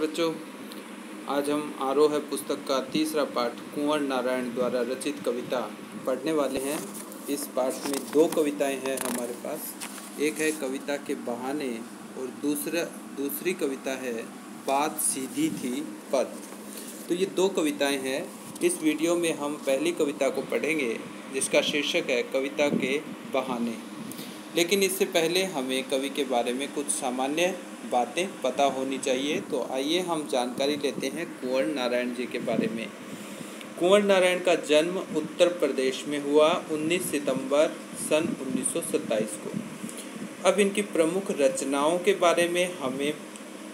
बच्चों, आज हम आरोह पुस्तक का तीसरा पाठ कुंवर नारायण द्वारा रचित कविता पढ़ने वाले हैं। इस पाठ में दो कविताएं हैं हमारे पास। एक है कविता के बहाने और दूसरी कविता है बात सीधी थी पर। तो ये दो कविताएं हैं। इस वीडियो में हम पहली कविता को पढ़ेंगे जिसका शीर्षक है कविता के बहाने। लेकिन इससे पहले हमें कवि के बारे में कुछ सामान्य बातें पता होनी चाहिए। तो आइए हम जानकारी लेते हैं कुंवर नारायण जी के बारे में। कुंवर नारायण का जन्म उत्तर प्रदेश में हुआ 19 सितंबर सन 1927 को। अब इनकी प्रमुख रचनाओं के बारे में हमें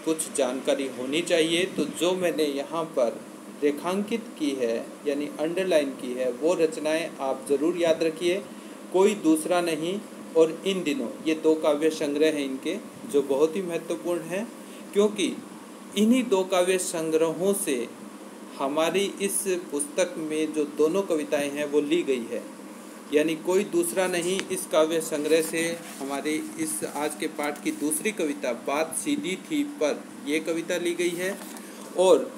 कुछ जानकारी होनी चाहिए। तो जो मैंने यहाँ पर रेखांकित की है यानी अंडरलाइन की है वो रचनाएं आप ज़रूर याद रखिए, कोई दूसरा नहीं। और इन दिनों ये दो काव्य संग्रह हैं इनके, जो बहुत ही महत्वपूर्ण हैं, क्योंकि इन्हीं दो काव्य संग्रहों से हमारी इस पुस्तक में जो दोनों कविताएं हैं वो ली गई है। यानी कोई दूसरा नहीं, इस काव्य संग्रह से हमारी इस आज के पाठ की दूसरी कविता बात सीधी थी पर ये कविता ली गई है। और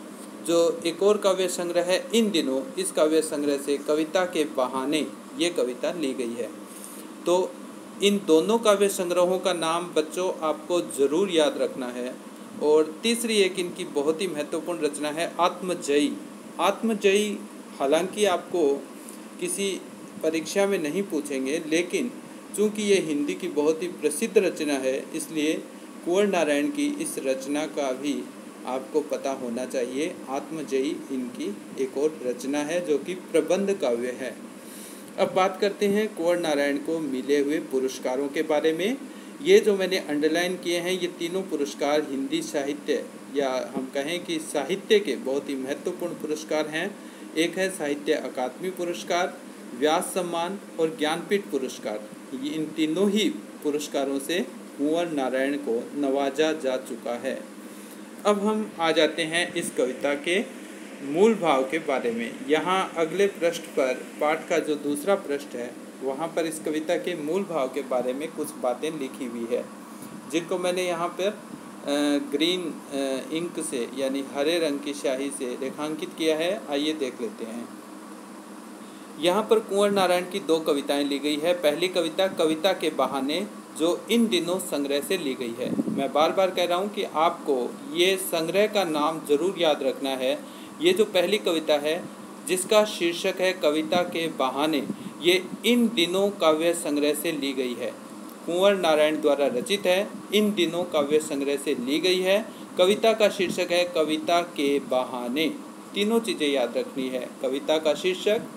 जो एक और काव्य संग्रह है इन दिनों, इस काव्य संग्रह से कविता के बहाने ये कविता ली गई है। तो इन दोनों काव्य संग्रहों का नाम बच्चों आपको ज़रूर याद रखना है। और तीसरी एक इनकी बहुत ही महत्वपूर्ण रचना है आत्मजयी। आत्मजयी हालांकि आपको किसी परीक्षा में नहीं पूछेंगे, लेकिन चूंकि ये हिंदी की बहुत ही प्रसिद्ध रचना है इसलिए कुंवर नारायण की इस रचना का भी आपको पता होना चाहिए। आत्मजयी इनकी एक और रचना है जो कि प्रबंध काव्य है। अब बात करते हैं कुंवर नारायण को मिले हुए पुरस्कारों के बारे में। ये जो मैंने अंडरलाइन किए हैं ये तीनों पुरस्कार हिंदी साहित्य या हम कहें कि साहित्य के बहुत ही महत्वपूर्ण पुरस्कार हैं। एक है साहित्य अकादमी पुरस्कार, व्यास सम्मान और ज्ञानपीठ पुरस्कार। ये इन तीनों ही पुरस्कारों से कुंवर नारायण को नवाजा जा चुका है। अब हम आ जाते हैं इस कविता के मूल भाव के बारे में। यहाँ अगले पृष्ठ पर पाठ का जो दूसरा पृष्ठ है वहाँ पर इस कविता के मूल भाव के बारे में कुछ बातें लिखी हुई है, जिनको मैंने यहाँ पर ग्रीन इंक से यानी हरे रंग की स्याही से रेखांकित किया है। आइए देख लेते हैं। यहाँ पर कुंवर नारायण की दो कविताएं ली गई है। पहली कविता कविता के बहाने, जो इन दिनों संग्रह से ली गई है। मैं बार बार कह रहा हूँ कि आपको ये संग्रह का नाम जरूर याद रखना है। ये जो पहली कविता है जिसका शीर्षक है कविता के बहाने, ये इन दिनों काव्य संग्रह से ली गई है। कुंवर नारायण द्वारा रचित है, इन दिनों काव्य संग्रह से ली गई है। कविता का शीर्षक है कविता के बहाने। तीनों चीज़ें याद रखनी है, कविता का शीर्षक,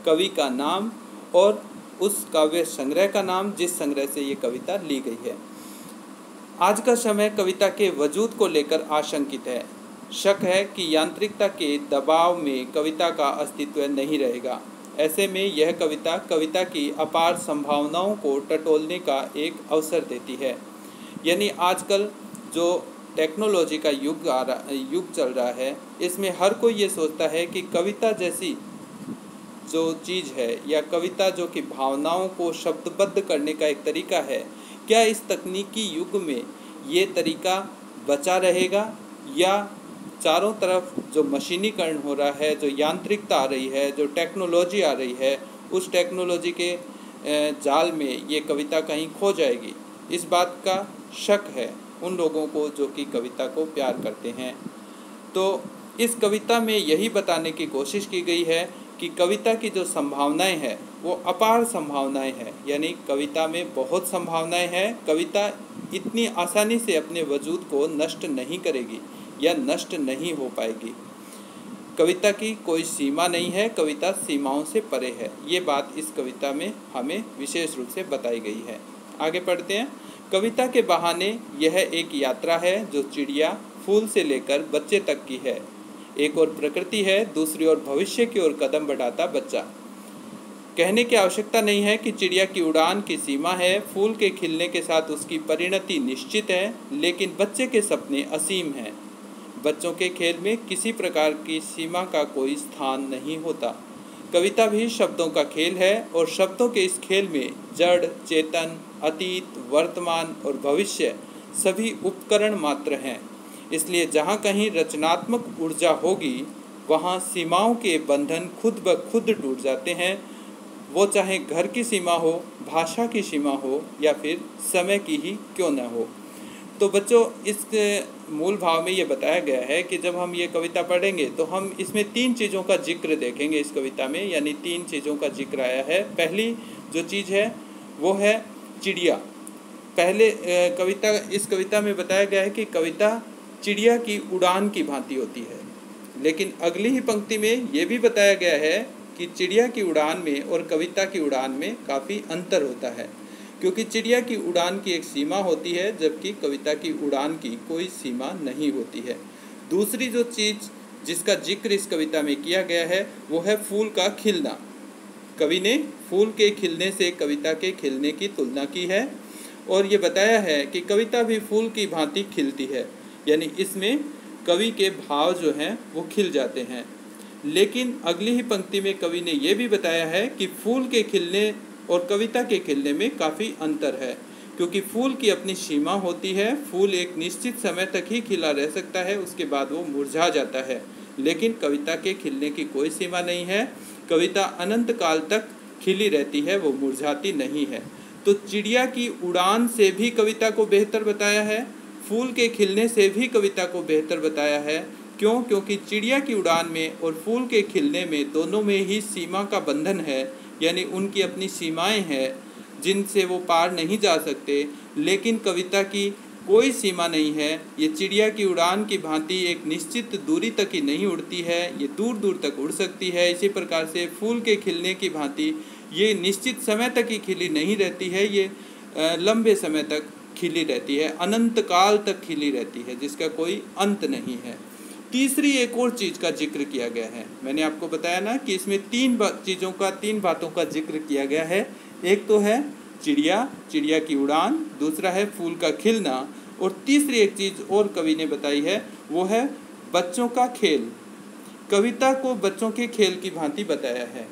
कवि का नाम और उस काव्य संग्रह का नाम जिस संग्रह से ये कविता ली गई है। आज का समय कविता के वजूद को लेकर आशंकित है। शक है कि यांत्रिकता के दबाव में कविता का अस्तित्व नहीं रहेगा। ऐसे में यह कविता कविता की अपार संभावनाओं को टटोलने का एक अवसर देती है। यानी आजकल जो टेक्नोलॉजी का युग चल रहा है, इसमें हर कोई ये सोचता है कि कविता जैसी जो चीज़ है या कविता जो कि भावनाओं को शब्दबद्ध करने का एक तरीका है, क्या इस तकनीकी युग में ये तरीका बचा रहेगा या चारों तरफ जो मशीनीकरण हो रहा है, जो यांत्रिकता आ रही है, जो टेक्नोलॉजी आ रही है, उस टेक्नोलॉजी के जाल में ये कविता कहीं खो जाएगी। इस बात का शक है उन लोगों को जो कि कविता को प्यार करते हैं। तो इस कविता में यही बताने की कोशिश की गई है कि कविता की जो संभावनाएं हैं वो अपार संभावनाएं हैं। यानी कविता में बहुत संभावनाएं हैं। कविता इतनी आसानी से अपने वजूद को नष्ट नहीं करेगी या नष्ट नहीं हो पाएगी। कविता की कोई सीमा नहीं है, कविता सीमाओं से परे है। ये बात इस कविता में हमें विशेष रूप से बताई गई है। आगे पढ़ते हैं। कविता के बहाने यह एक यात्रा है जो चिड़िया फूल से लेकर बच्चे तक की है। एक ओर प्रकृति है, दूसरी ओर भविष्य की ओर कदम बढ़ाता बच्चा। कहने की आवश्यकता नहीं है कि चिड़िया की उड़ान की सीमा है, फूल के खिलने के साथ उसकी परिणति निश्चित है, लेकिन बच्चे के सपने असीम हैं। बच्चों के खेल में किसी प्रकार की सीमा का कोई स्थान नहीं होता। कविता भी शब्दों का खेल है और शब्दों के इस खेल में जड़, चेतन, अतीत, वर्तमान और भविष्य सभी उपकरण मात्र हैं। इसलिए जहाँ कहीं रचनात्मक ऊर्जा होगी वहाँ सीमाओं के बंधन खुद ब खुद टूट जाते हैं, वो चाहे घर की सीमा हो, भाषा की सीमा हो या फिर समय की ही क्यों न हो। तो बच्चों, इस मूल भाव में ये बताया गया है कि जब हम ये कविता पढ़ेंगे तो हम इसमें 3 चीज़ों का जिक्र देखेंगे इस कविता में, यानी 3 चीज़ों का जिक्र आया है। पहली जो चीज़ है वो है चिड़िया। पहले इस कविता में बताया गया है कि कविता चिड़िया की उड़ान की भांति होती है, लेकिन अगली ही पंक्ति में ये भी बताया गया है कि चिड़िया की उड़ान में और कविता की उड़ान में काफ़ी अंतर होता है, क्योंकि चिड़िया की उड़ान की एक सीमा होती है जबकि कविता की उड़ान की कोई सीमा नहीं होती है। दूसरी जो चीज़ जिसका जिक्र इस कविता में किया गया है वो है फूल का खिलना। कवि ने फूल के खिलने से कविता के खिलने की तुलना की है और ये बताया है कि कविता भी फूल की भांति खिलती है, यानी इसमें कवि के भाव जो हैं वो खिल जाते हैं। लेकिन अगली ही पंक्ति में कवि ने ये भी बताया है कि फूल के खिलने और कविता के खिलने में काफ़ी अंतर है, क्योंकि फूल की अपनी सीमा होती है। फूल एक निश्चित समय तक ही खिला रह सकता है, उसके बाद वो मुरझा जाता है, लेकिन कविता के खिलने की कोई सीमा नहीं है। कविता अनंत काल तक खिली रहती है, वो मुरझाती नहीं है। तो चिड़िया की उड़ान से भी कविता को बेहतर बताया है, फूल के खिलने से भी कविता को बेहतर बताया है। क्यों? क्योंकि चिड़िया की उड़ान में और फूल के खिलने में दोनों में ही सीमा का बंधन है, यानी उनकी अपनी सीमाएं हैं जिनसे वो पार नहीं जा सकते। लेकिन कविता की कोई सीमा नहीं है, ये चिड़िया की उड़ान की भांति एक निश्चित दूरी तक ही नहीं उड़ती है, ये दूर दूर तक उड़ सकती है। इसी प्रकार से फूल के खिलने की भांति ये निश्चित समय तक ही खिली नहीं रहती है, ये लंबे समय तक खिली रहती है, अनंत काल तक खिली रहती है, जिसका कोई अंत नहीं है। तीसरी एक और चीज़ का जिक्र किया गया है। मैंने आपको बताया ना कि इसमें 3 बातों का जिक्र किया गया है। एक तो है चिड़िया की उड़ान, दूसरा है फूल का खिलना, और तीसरी एक चीज़ और कवि ने बताई है, वो है बच्चों का खेल। कविता को बच्चों के खेल की भांति बताया है,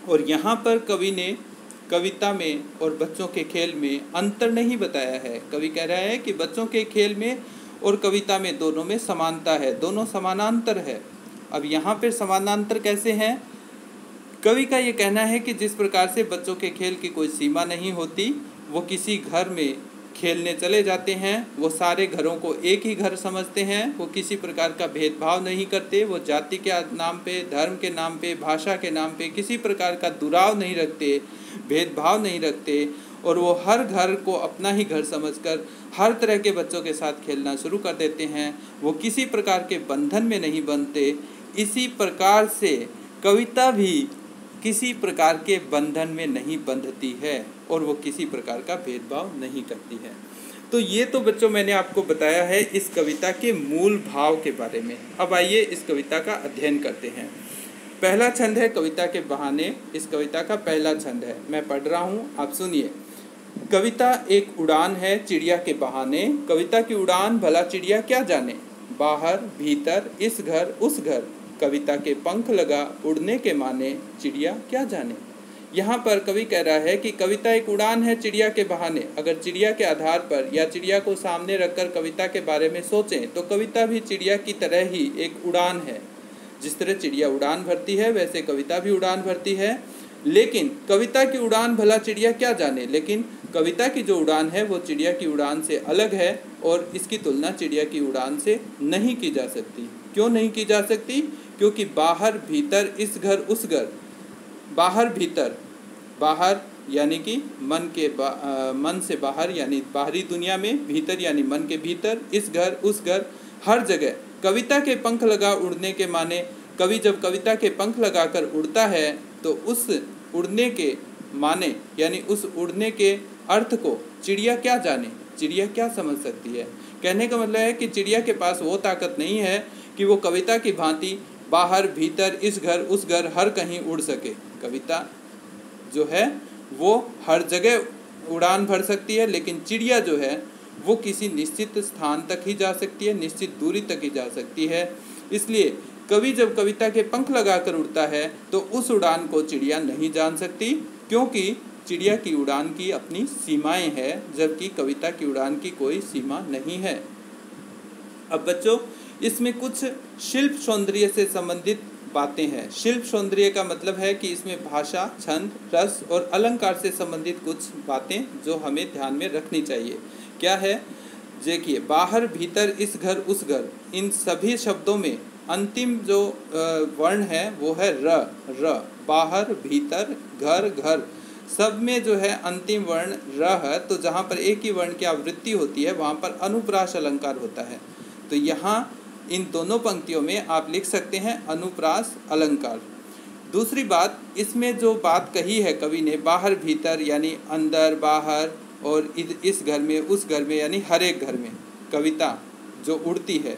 और यहाँ पर कवि ने कविता में और बच्चों के खेल में अंतर नहीं बताया है। कवि कह रहा है कि बच्चों के खेल में और कविता में दोनों में समानता है, दोनों समानांतर है। अब यहाँ पर समानांतर कैसे हैं? कवि का ये कहना है कि जिस प्रकार से बच्चों के खेल की कोई सीमा नहीं होती, वो किसी घर में खेलने चले जाते हैं, वो सारे घरों को एक ही घर समझते हैं, वो किसी प्रकार का भेदभाव नहीं करते, वो जाति के नाम पे, धर्म के नाम पे, भाषा के नाम पे किसी प्रकार का दुराव नहीं रखते, भेदभाव नहीं रखते, और वो हर घर को अपना ही घर समझकर हर तरह के बच्चों के साथ खेलना शुरू कर देते हैं। वो किसी प्रकार के बंधन में नहीं बनते। इसी प्रकार से कविता भी किसी प्रकार के बंधन में नहीं बंधती है और वो किसी प्रकार का भेदभाव नहीं करती है। तो ये तो बच्चों मैंने आपको बताया है इस कविता के मूल भाव के बारे में। अब आइए इस कविता का अध्ययन करते हैं। पहला छंद है कविता के बहाने। इस कविता का पहला छंद है, मैं पढ़ रहा हूँ, आप सुनिए। कविता एक उड़ान है चिड़िया के बहाने, कविता की उड़ान भला चिड़िया क्या जाने, बाहर भीतर इस घर उस घर, कविता के पंख लगा उड़ने के माने, चिड़िया क्या जाने। यहाँ पर कवि कह रहा है कि कविता एक उड़ान है चिड़िया के बहाने। अगर चिड़िया के आधार पर या चिड़िया को सामने रखकर कविता के बारे में सोचें तो कविता भी चिड़िया की तरह ही एक उड़ान है। जिस तरह चिड़िया उड़ान भरती है वैसे कविता भी उड़ान भरती है। लेकिन कविता की उड़ान भला चिड़िया क्या जाने, लेकिन कविता की जो उड़ान है वो चिड़िया की उड़ान से अलग है और इसकी तुलना चिड़िया की उड़ान से नहीं की जा सकती। क्यों नहीं की जा सकती? क्योंकि बाहर भीतर इस घर उस घर, बाहर भीतर, बाहर यानी कि मन से बाहर यानी बाहरी दुनिया में, भीतर यानी मन के भीतर, इस घर उस घर, हर जगह कविता के पंख लगा उड़ने के माने। कवि जब कविता के पंख लगाकर उड़ता है तो उस उड़ने के माने यानी उस उड़ने के अर्थ को चिड़िया क्या जाने, चिड़िया क्या समझ सकती है। कहने का मतलब है कि चिड़िया के पास वो ताकत नहीं है कि वो कविता की भांति बाहर भीतर इस घर उस घर हर कहीं उड़ सके। कविता जो है वो हर जगह उड़ान भर सकती है, लेकिन चिड़िया जो है वो किसी निश्चित स्थान तक ही जा सकती है, निश्चित दूरी तक ही जा सकती है। इसलिए कवि जब कविता के पंख लगाकर उड़ता है तो उस उड़ान को चिड़िया नहीं जान सकती, क्योंकि चिड़िया की उड़ान की अपनी सीमाएं हैं, जबकि कविता की उड़ान की कोई सीमा नहीं है। अब बच्चों इसमें कुछ शिल्प सौंदर्य से संबंधित बातें हैं। शिल्प सौंदर्य का मतलब है कि इसमें भाषा, छंद, रस और अलंकार से संबंधित कुछ बातें जो हमें ध्यान में रखनी चाहिए। क्या है? देखिए, बाहर, भीतर, इस घर, उस घर, इन सभी शब्दों में अंतिम जो वर्ण है वो है र। र, बाहर, भीतर, घर, घर, सब में जो है अंतिम वर्ण र है। तो जहाँ पर एक ही वर्ण की आवृत्ति होती है वहाँ पर अनुप्रास अलंकार होता है। तो यहाँ इन दोनों पंक्तियों में आप लिख सकते हैं अनुप्रास अलंकार। दूसरी बात, इसमें जो बात कही है कवि ने, बाहर भीतर यानी अंदर बाहर, और इस घर में उस घर में यानी हर एक घर में कविता जो उड़ती है,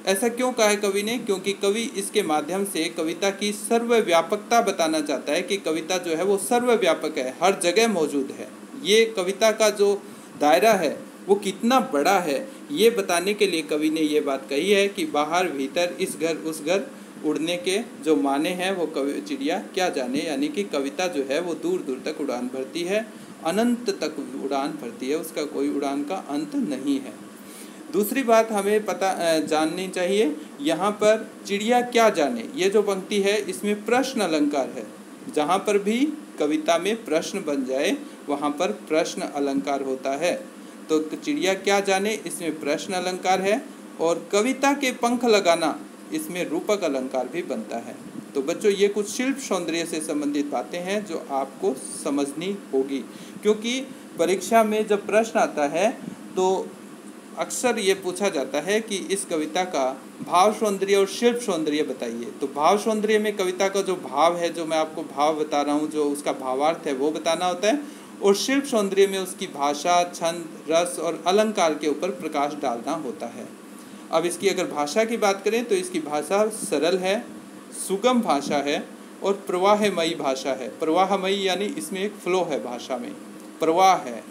ऐसा क्यों कहा है कवि ने? क्योंकि कवि इसके माध्यम से कविता की सर्वव्यापकता बताना चाहता है कि कविता जो है वो सर्वव्यापक है, हर जगह मौजूद है। ये कविता का जो दायरा है वो कितना बड़ा है, ये बताने के लिए कवि ने ये बात कही है कि बाहर, भीतर, इस घर, उस घर, उड़ने के जो माने हैं वो कवि चिड़िया क्या जाने, यानी कि कविता जो है वो दूर दूर तक उड़ान भरती है, अनंत तक उड़ान भरती है, उसका कोई उड़ान का अंत नहीं है। दूसरी बात हमें जाननी चाहिए, यहाँ पर चिड़िया क्या जाने, ये जो पंक्ति है इसमें प्रश्न अलंकार है। जहाँ पर भी कविता में प्रश्न बन जाए वहाँ पर प्रश्न अलंकार होता है। तो चिड़िया क्या जाने इसमें प्रश्न अलंकार है, और कविता के पंख लगाना इसमें रूपक अलंकार भी बनता है। तो बच्चों ये कुछ शिल्प सौंदर्य से संबंधित बातें हैं जो आपको समझनी होगी, क्योंकि परीक्षा में जब प्रश्न आता है तो अक्सर ये पूछा जाता है कि इस कविता का भाव सौंदर्य और शिल्प सौंदर्य बताइए। तो भाव सौंदर्य में कविता का जो भाव है, जो मैं आपको भाव बता रहा हूँ, जो उसका भावार्थ है वो बताना होता है, और शिल्प सौंदर्य में उसकी भाषा, छंद, रस और अलंकार के ऊपर प्रकाश डालना होता है। अब इसकी अगर भाषा की बात करें तो इसकी भाषा सरल है, सुगम भाषा है और प्रवाहमयी भाषा है। प्रवाहमयी यानी इसमें एक फ्लो है, भाषा में प्रवाह है।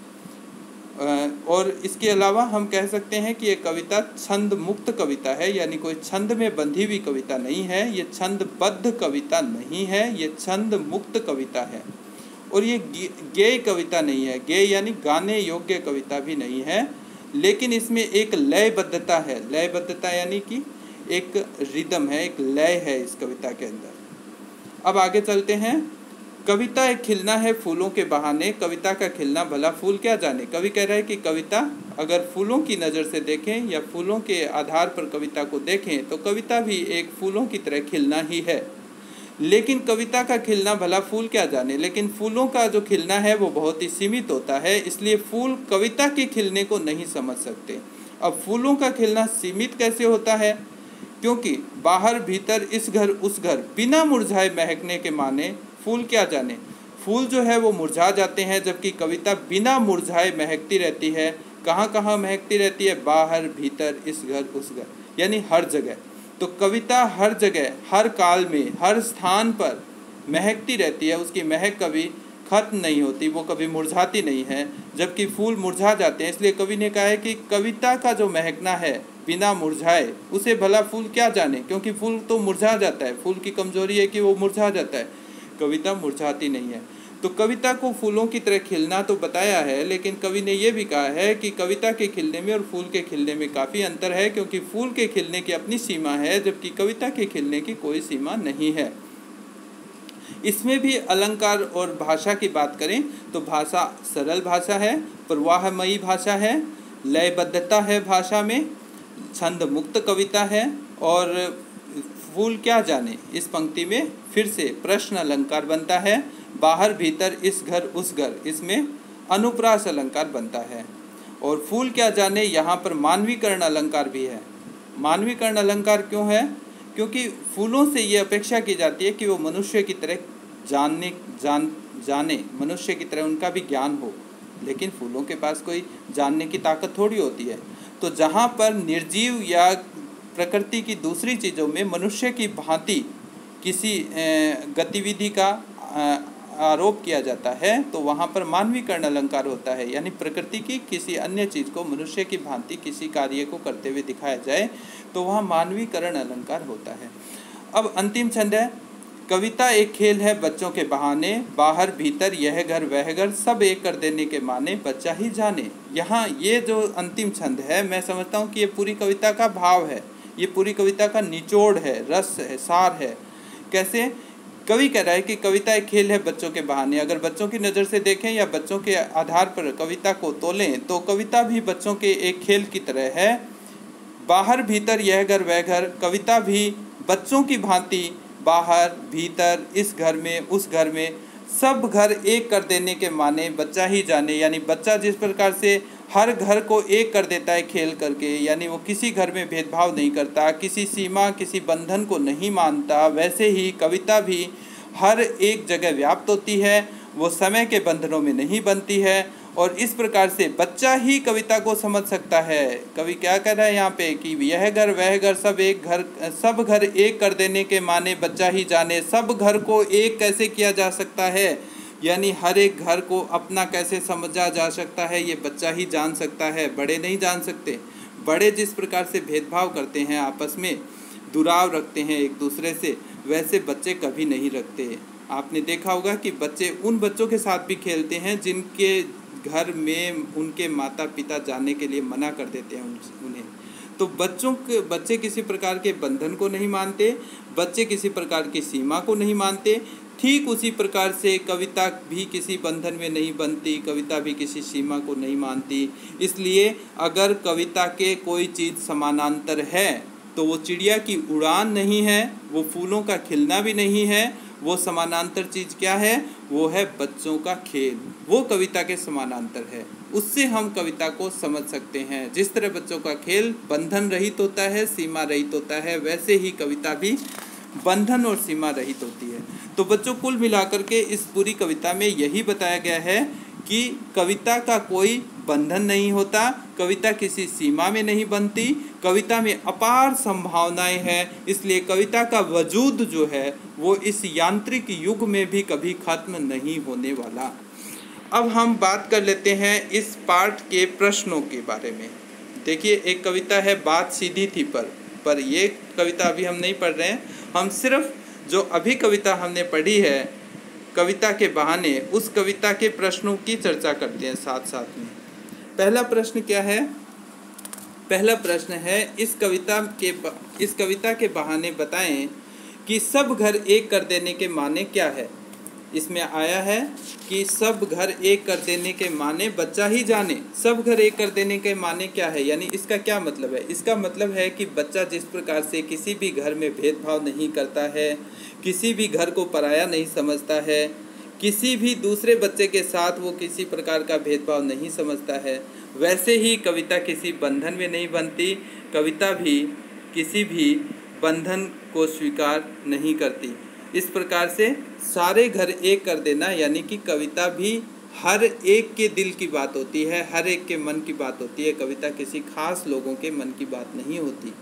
और इसके अलावा हम कह सकते हैं कि ये कविता छंद मुक्त कविता है, यानी कोई छंद में बंधी हुई कविता नहीं है, ये छंदबद्ध कविता नहीं है, ये छंद मुक्त कविता है। और ये गेय कविता नहीं है, गेय यानी गाने योग्य कविता भी नहीं है, लेकिन इसमें एक लयबद्धता है। लयबद्धता यानी कि एक रिदम है, एक लय है इस कविता के अंदर। अब आगे चलते हैं। कविता एक खिलना है फूलों के बहाने, कविता का खिलना भला फूल क्या जाने। कवि कह रहा है कि कविता अगर फूलों की नज़र से देखें या फूलों के आधार पर कविता को देखें तो कविता भी एक फूलों की तरह खिलना ही है, लेकिन कविता का खिलना भला फूल क्या जाने। लेकिन फूलों का जो खिलना है वो बहुत ही सीमित होता है, इसलिए फूल कविता के खिलने को नहीं समझ सकते। अब फूलों का खिलना सीमित कैसे होता है? क्योंकि बाहर, भीतर, इस घर, उस घर, बिना मुरझाए महकने के माने फूल क्या जाने। फूल जो है वो मुरझा जाते हैं, जबकि कविता बिना मुरझाए महकती रहती है। कहाँ कहाँ महकती रहती है? बाहर, भीतर, इस घर, उस घर, यानी हर जगह। तो कविता हर जगह, हर काल में, हर स्थान पर महकती रहती है, उसकी महक कभी खत्म नहीं होती, वो कभी मुरझाती नहीं है, जबकि फूल मुरझा जाते हैं। इसलिए कवि ने कहा है कि कविता का जो महकना है बिना मुरझाए, उसे भला फूल क्या जाने, क्योंकि फूल तो मुरझा जाता है, फूल की कमजोरी है कि वो मुरझा जाता है, कविता मुरझाती नहीं है। तो कविता को फूलों की तरह खिलना तो बताया है, लेकिन कवि ने यह भी कहा है कि कविता के खिलने में और फूल के खिलने में काफ़ी अंतर है, क्योंकि फूल के खिलने की अपनी सीमा है, जबकि कविता के खिलने की कोई सीमा नहीं है। इसमें भी अलंकार और भाषा की बात करें तो भाषा सरल भाषा है, प्रवाहमयी भाषा है, लयबद्धता है भाषा में, छंद मुक्त कविता है, और फूल क्या जाने इस पंक्ति में फिर से प्रश्न अलंकार बनता है। बाहर, भीतर, इस घर, उस घर, इसमें अनुप्रास अलंकार बनता है। और फूल क्या जाने यहाँ पर मानवीकरण अलंकार भी है। मानवीकरण अलंकार क्यों है? क्योंकि फूलों से ये अपेक्षा की जाती है कि वो मनुष्य की तरह जाने, मनुष्य की तरह उनका भी ज्ञान हो, लेकिन फूलों के पास कोई जानने की ताकत थोड़ी होती है। तो जहाँ पर निर्जीव या प्रकृति की दूसरी चीज़ों में मनुष्य की भांति किसी गतिविधि का आरोप किया जाता है, तो वहाँ पर मानवीकरण अलंकार होता है, यानी प्रकृति की किसी अन्य चीज़ को मनुष्य की भांति किसी कार्य को करते हुए दिखाया जाए तो वहाँ मानवीकरण अलंकार होता है। अब अंतिम छंद है। कविता एक खेल है बच्चों के बहाने, बाहर भीतर यह घर वह घर, सब एक कर देने के माने बच्चा ही जाने। यहाँ ये जो अंतिम छंद है, मैं समझता हूँ कि ये पूरी कविता का भाव है, ये पूरी कविता का निचोड़ है, रस है, सार है। कैसे? कवि कह रहा है कि कविता एक खेल है बच्चों के बहाने। अगर बच्चों की नज़र से देखें या बच्चों के आधार पर कविता को तोलें तो कविता भी बच्चों के एक खेल की तरह है। बाहर भीतर यह घर वह घर, कविता भी बच्चों की भांति बाहर भीतर, इस घर में उस घर में, सब घर एक कर देने के माने बच्चा ही जाने। यानी बच्चा जिस प्रकार से हर घर को एक कर देता है खेल करके, यानी वो किसी घर में भेदभाव नहीं करता, किसी सीमा किसी बंधन को नहीं मानता, वैसे ही कविता भी हर एक जगह व्याप्त होती है, वो समय के बंधनों में नहीं बनती है। और इस प्रकार से बच्चा ही कविता को समझ सकता है। कवि क्या कर रहा है यहाँ पे कि यह घर वह घर, सब घर एक कर देने के माने बच्चा ही जाने। सब घर को एक कैसे किया जा सकता है, यानी हर एक घर को अपना कैसे समझा जा सकता है, ये बच्चा ही जान सकता है, बड़े नहीं जान सकते। बड़े जिस प्रकार से भेदभाव करते हैं, आपस में दुराव रखते हैं एक दूसरे से, वैसे बच्चे कभी नहीं रखते। आपने देखा होगा कि बच्चे उन बच्चों के साथ भी खेलते हैं जिनके घर में उनके माता पिता जाने के लिए मना कर देते हैं उन्हें। तो बच्चे किसी प्रकार के बंधन को नहीं मानते, बच्चे किसी प्रकार की सीमा को नहीं मानते। ठीक उसी प्रकार से कविता भी किसी बंधन में नहीं बनती, कविता भी किसी सीमा को नहीं मानती। इसलिए अगर कविता के कोई चीज़ समानांतर है तो वो चिड़िया की उड़ान नहीं है, वो फूलों का खिलना भी नहीं है। वो समानांतर चीज़ क्या है? वो है बच्चों का खेल, वो कविता के समानांतर है। उससे हम कविता को समझ सकते हैं। जिस तरह बच्चों का खेल बंधन रहित होता है, सीमा रहित होता है, वैसे ही कविता भी बंधन और सीमा रहित होती है। तो बच्चों, कुल मिलाकर के इस पूरी कविता में यही बताया गया है कि कविता का कोई बंधन नहीं होता, कविता किसी सीमा में नहीं बनती, कविता में अपार संभावनाएं हैं। इसलिए कविता का वजूद जो है वो इस यांत्रिक युग में भी कभी खत्म नहीं होने वाला। अब हम बात कर लेते हैं इस पाठ के प्रश्नों के बारे में। देखिए, एक कविता है बात सीधी थी पर ये कविता अभी हम नहीं पढ़ रहे हैं। हम सिर्फ जो अभी कविता हमने पढ़ी है कविता के बहाने, उस कविता के प्रश्नों की चर्चा करते हैं साथ साथ में। पहला प्रश्न क्या है? पहला प्रश्न है, इस कविता के बहाने बताएं कि सब घर एक कर देने के माने क्या है। इसमें आया है कि सब घर एक कर देने के माने बच्चा ही जाने। सब घर एक कर देने के माने क्या है, यानी इसका क्या मतलब है? इसका मतलब है कि बच्चा जिस प्रकार से किसी भी घर में भेदभाव नहीं करता है, किसी भी घर को पराया नहीं समझता है, किसी भी दूसरे बच्चे के साथ वो किसी प्रकार का भेदभाव नहीं समझता है, वैसे ही कविता किसी बंधन में नहीं बनती, कविता भी किसी भी बंधन को स्वीकार नहीं करती। इस प्रकार से सारे घर एक कर देना, यानी कि कविता भी हर एक के दिल की बात होती है, हर एक के मन की बात होती है। कविता किसी खास लोगों के मन की बात नहीं होती।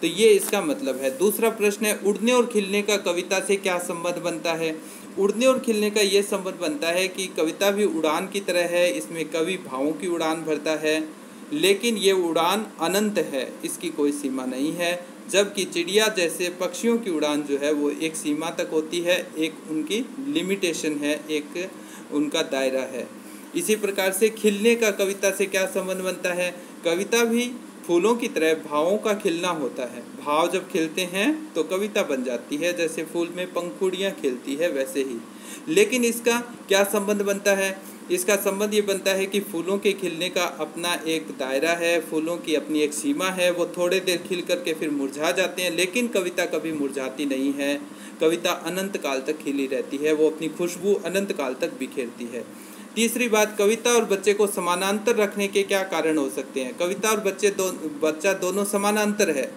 तो ये इसका मतलब है। दूसरा प्रश्न है, उड़ने और खिलने का कविता से क्या संबंध बनता है? उड़ने और खिलने का ये संबंध बनता है कि कविता भी उड़ान की तरह है। इसमें कवि भावों की उड़ान भरता है, लेकिन ये उड़ान अनंत है, इसकी कोई सीमा नहीं है। जबकि चिड़िया जैसे पक्षियों की उड़ान जो है वो एक सीमा तक होती है, एक उनकी लिमिटेशन है, एक उनका दायरा है। इसी प्रकार से खिलने का कविता से क्या संबंध बनता है? कविता भी फूलों की तरह भावों का खिलना होता है। भाव जब खिलते हैं तो कविता बन जाती है, जैसे फूल में पंखुड़ियाँ खिलती है वैसे ही। लेकिन इसका क्या संबंध बनता है? इसका संबंध ये बनता है कि फूलों के खिलने का अपना एक दायरा है, फूलों की अपनी एक सीमा है। वो थोड़े देर खिल करके फिर मुरझा जाते हैं, लेकिन कविता कभी मुरझाती नहीं है। कविता अनंत काल तक खिली रहती है, वो अपनी खुशबू अनंत काल तक बिखेरती है। तीसरी बात, कविता और बच्चे को समानांतर रखने के क्या कारण हो सकते हैं? कविता और बच्चा दोनों समानांतर है,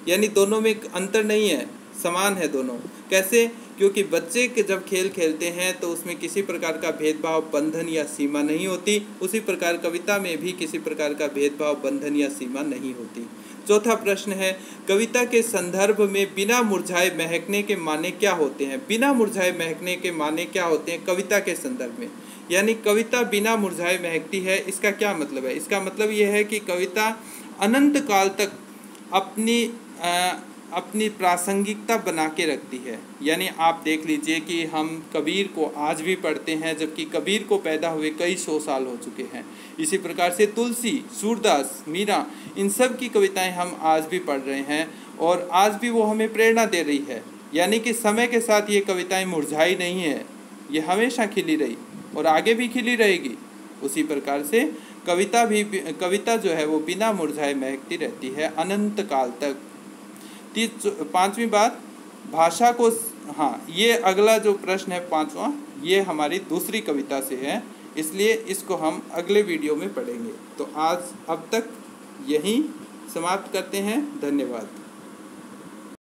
यानी दोनों में अंतर नहीं है, समान है दोनों। कैसे? क्योंकि बच्चे के जब खेल खेलते हैं तो उसमें किसी प्रकार का भेदभाव, बंधन या सीमा नहीं होती। उसी प्रकार कविता में भी किसी प्रकार का भेदभाव, बंधन या सीमा नहीं होती। चौथा प्रश्न है, कविता के संदर्भ में बिना मुरझाए महकने के माने क्या होते हैं? बिना मुरझाए महकने के माने क्या होते हैं कविता के संदर्भ में? यानी कविता बिना मुरझाए महकती है, इसका क्या मतलब है? इसका मतलब ये है कि कविता अनंत काल तक अपनी अपनी प्रासंगिकता बना के रखती है। यानी आप देख लीजिए कि हम कबीर को आज भी पढ़ते हैं, जबकि कबीर को पैदा हुए कई 100 साल हो चुके हैं। इसी प्रकार से तुलसी, सूरदास, मीरा, इन सब की कविताएं हम आज भी पढ़ रहे हैं और आज भी वो हमें प्रेरणा दे रही है। यानी कि समय के साथ ये कविताएं मुरझाई नहीं है, ये हमेशा खिली रही और आगे भी खिली रहेगी। उसी प्रकार से कविता जो है वो बिना मुरझाए महकती रहती है अनंत काल तक। 5वीं बात, भाषा को, हाँ, ये अगला जो प्रश्न है 5वां, ये हमारी दूसरी कविता से है, इसलिए इसको हम अगले वीडियो में पढ़ेंगे। तो आज अब तक यहीं समाप्त करते हैं। धन्यवाद।